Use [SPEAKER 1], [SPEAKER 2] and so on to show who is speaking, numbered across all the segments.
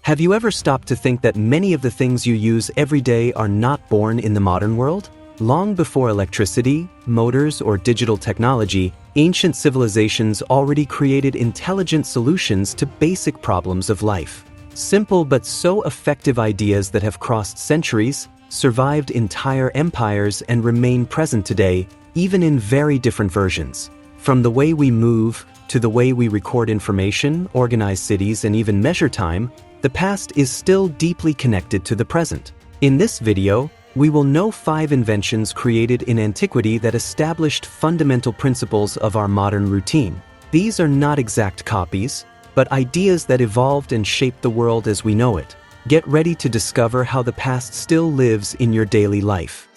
[SPEAKER 1] Have you ever stopped to think that many of the things you use every day are not born in the modern world? Long before electricity, motors, or digital technology, ancient civilizations already created intelligent solutions to basic problems of life. Simple but so effective ideas that have crossed centuries, survived entire empires, and remain present today, even in very different versions. From the way we move, to the way we record information, organize cities, and even measure time, the past is still deeply connected to the present. In this video, we will know 5 inventions created in antiquity that established fundamental principles of our modern routine. These are not exact copies, but ideas that evolved and shaped the world as we know it. Get ready to discover how the past still lives in your daily life.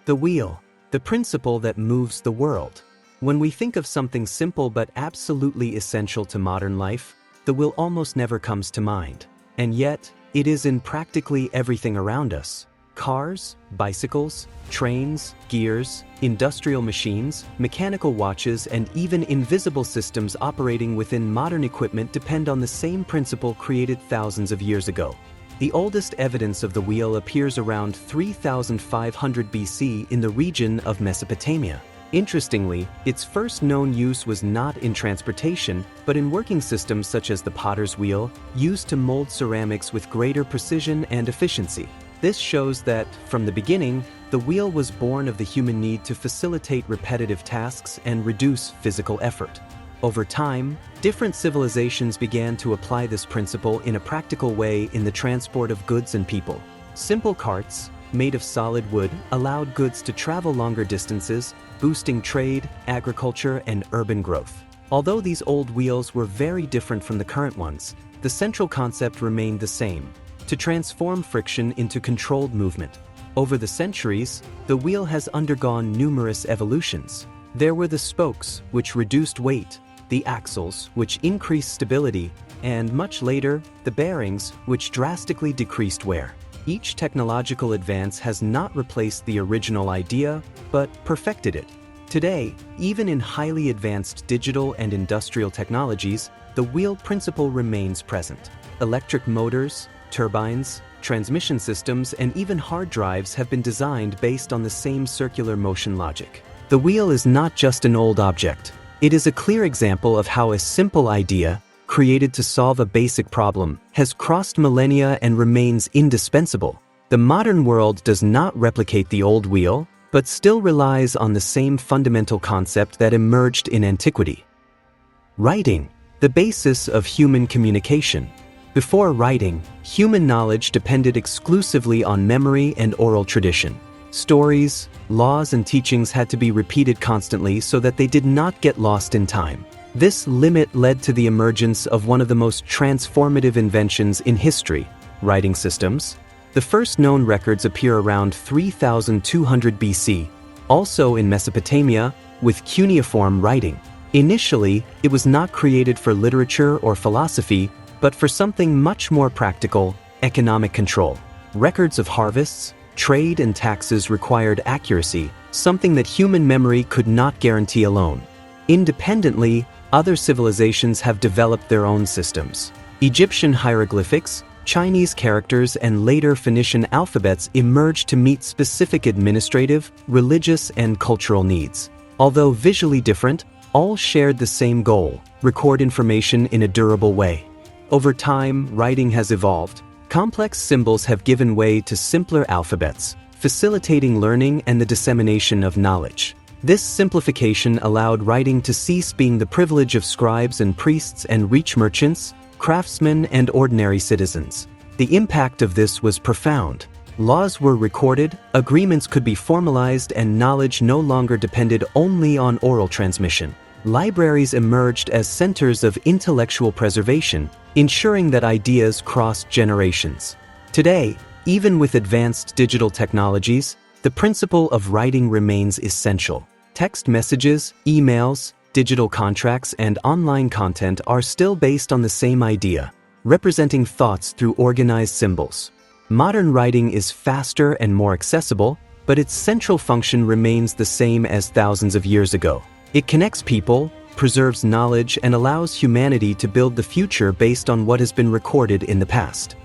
[SPEAKER 1] The wheel, the principle that moves the world. When we think of something simple but absolutely essential to modern life, the wheel almost never comes to mind. And yet, it is in practically everything around us. Cars, bicycles, trains, gears, industrial machines, mechanical watches, and even invisible systems operating within modern equipment depend on the same principle created thousands of years ago. The oldest evidence of the wheel appears around 3500 BC in the region of Mesopotamia. Interestingly, its first known use was not in transportation, but in working systems such as the potter's wheel, used to mold ceramics with greater precision and efficiency. This shows that, from the beginning, the wheel was born of the human need to facilitate repetitive tasks and reduce physical effort. Over time, different civilizations began to apply this principle in a practical way in the transport of goods and people. Simple carts, made of solid wood, allowed goods to travel longer distances, boosting trade, agriculture, and urban growth. Although these old wheels were very different from the current ones, the central concept remained the same: to transform friction into controlled movement. Over the centuries, the wheel has undergone numerous evolutions. There were the spokes, which reduced weight, the axles, which increased stability, and much later, the bearings, which drastically decreased wear. Each technological advance has not replaced the original idea, but perfected it. Today, even in highly advanced digital and industrial technologies, the wheel principle remains present. Electric motors, turbines, transmission systems, and even hard drives have been designed based on the same circular motion logic. The wheel is not just an old object. It is a clear example of how a simple idea, created to solve a basic problem, has crossed millennia and remains indispensable. The modern world does not replicate the old wheel, but still relies on the same fundamental concept that emerged in antiquity. Writing, the basis of human communication. Before writing, human knowledge depended exclusively on memory and oral tradition. Stories, laws, and teachings had to be repeated constantly so that they did not get lost in time. This limit led to the emergence of one of the most transformative inventions in history: writing systems. The first known records appear around 3200 BC, also in Mesopotamia, with cuneiform writing. Initially, it was not created for literature or philosophy, but for something much more practical: economic control. Records of harvests, trade, and taxes required accuracy, something that human memory could not guarantee alone. Independently, other civilizations have developed their own systems. Egyptian hieroglyphics, Chinese characters, and later Phoenician alphabets emerged to meet specific administrative, religious, and cultural needs. Although visually different, all shared the same goal: record information in a durable way. Over time, writing has evolved. Complex symbols have given way to simpler alphabets, facilitating learning and the dissemination of knowledge. This simplification allowed writing to cease being the privilege of scribes and priests and reach merchants, craftsmen, and ordinary citizens. The impact of this was profound. Laws were recorded, agreements could be formalized, and knowledge no longer depended only on oral transmission. Libraries emerged as centers of intellectual preservation, ensuring that ideas crossed generations. Today, even with advanced digital technologies, the principle of writing remains essential. Text messages, emails, digital contracts, and online content are still based on the same idea: representing thoughts through organized symbols. Modern writing is faster and more accessible, but its central function remains the same as thousands of years ago. It connects people, preserves knowledge and allows humanity to build the future based on what has been recorded in the past.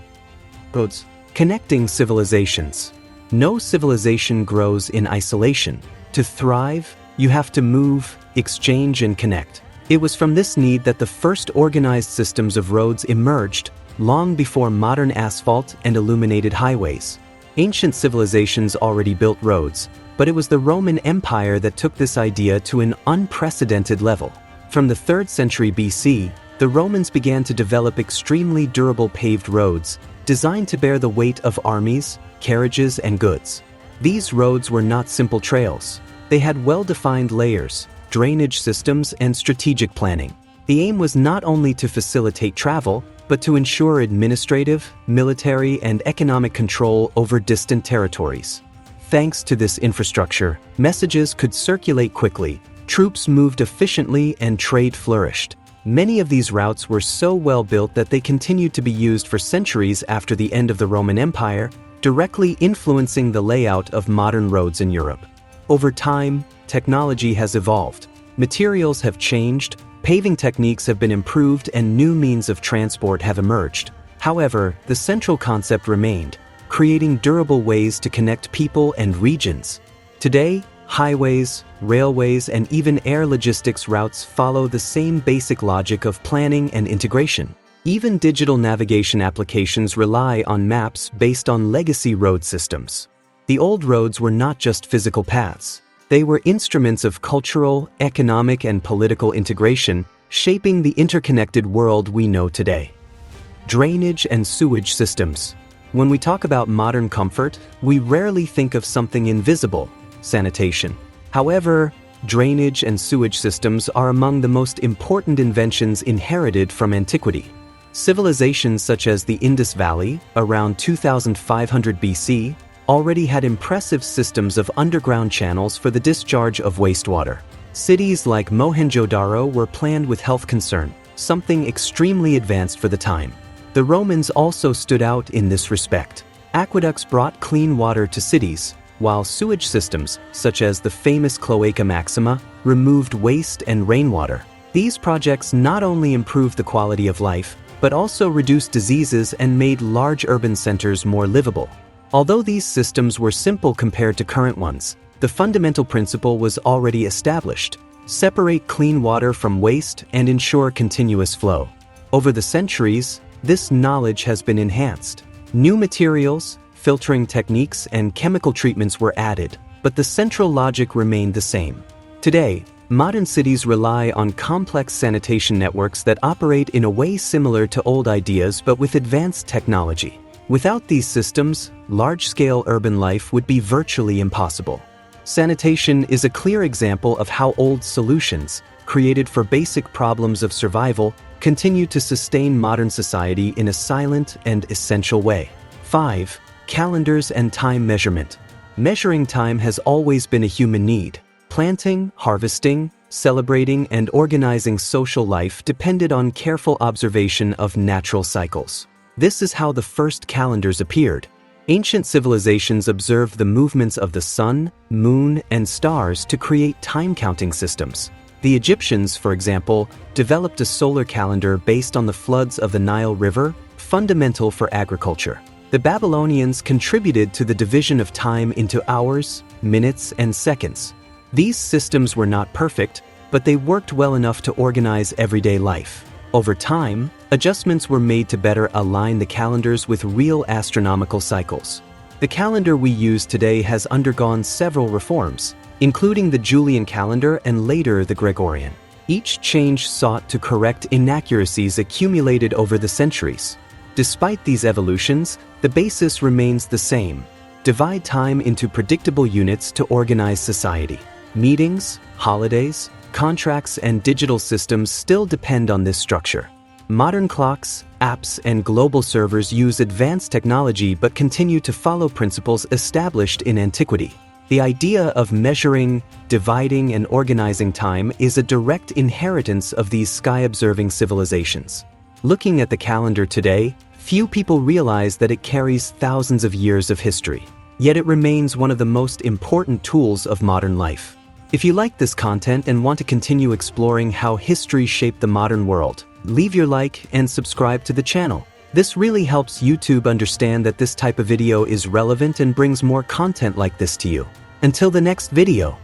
[SPEAKER 1] Roads. Connecting civilizations. No civilization grows in isolation. To thrive, you have to move, exchange, and connect. It was from this need that the first organized systems of roads emerged, long before modern asphalt and illuminated highways. Ancient civilizations already built roads, but it was the Roman Empire that took this idea to an unprecedented level. From the 3rd century BC, the Romans began to develop extremely durable paved roads, designed to bear the weight of armies, carriages, and goods. These roads were not simple trails. They had well-defined layers, drainage systems, and strategic planning. The aim was not only to facilitate travel, but to ensure administrative, military, and economic control over distant territories. Thanks to this infrastructure, messages could circulate quickly, troops moved efficiently, and trade flourished. Many of these routes were so well built that they continued to be used for centuries after the end of the Roman Empire, directly influencing the layout of modern roads in Europe. Over time, technology has evolved. Materials have changed, paving techniques have been improved, and new means of transport have emerged. However, the central concept remained: creating durable ways to connect people and regions. Today, highways, railways, and even air logistics routes follow the same basic logic of planning and integration. Even digital navigation applications rely on maps based on legacy road systems. The old roads were not just physical paths. They were instruments of cultural, economic, and political integration, shaping the interconnected world we know today. Drainage and sewage systems. When we talk about modern comfort, we rarely think of something invisible: sanitation. However, drainage and sewage systems are among the most important inventions inherited from antiquity. Civilizations such as the Indus Valley, around 2500 BC, already had impressive systems of underground channels for the discharge of wastewater. Cities like Mohenjo-Daro were planned with health concern, something extremely advanced for the time. The Romans also stood out in this respect. Aqueducts brought clean water to cities, while sewage systems, such as the famous Cloaca Maxima, removed waste and rainwater. These projects not only improved the quality of life, but also reduced diseases and made large urban centers more livable. Although these systems were simple compared to current ones, the fundamental principle was already established: separate clean water from waste and ensure continuous flow. Over the centuries, this knowledge has been enhanced. New materials, filtering techniques, and chemical treatments were added, but the central logic remained the same. Today, modern cities rely on complex sanitation networks that operate in a way similar to old ideas but with advanced technology. Without these systems, large-scale urban life would be virtually impossible. Sanitation is a clear example of how old solutions, created for basic problems of survival, continue to sustain modern society in a silent and essential way. 5. Calendars and time measurement. Measuring time has always been a human need. Planting, harvesting, celebrating, and organizing social life depended on careful observation of natural cycles. This is how the first calendars appeared. Ancient civilizations observed the movements of the sun, moon, and stars to create time-counting systems. The Egyptians, for example, developed a solar calendar based on the floods of the Nile River, fundamental for agriculture. The Babylonians contributed to the division of time into hours, minutes, and seconds. These systems were not perfect, but they worked well enough to organize everyday life. Over time, adjustments were made to better align the calendars with real astronomical cycles. The calendar we use today has undergone several reforms, including the Julian calendar and later the Gregorian. Each change sought to correct inaccuracies accumulated over the centuries. Despite these evolutions, the basis remains the same: divide time into predictable units to organize society. Meetings, holidays, contracts, and digital systems still depend on this structure. Modern clocks, apps, and global servers use advanced technology but continue to follow principles established in antiquity. The idea of measuring, dividing, and organizing time is a direct inheritance of these sky-observing civilizations. Looking at the calendar today, few people realize that it carries thousands of years of history. Yet it remains one of the most important tools of modern life. If you like this content and want to continue exploring how history shaped the modern world, leave your like and subscribe to the channel. This really helps YouTube understand that this type of video is relevant and brings more content like this to you. Until the next video.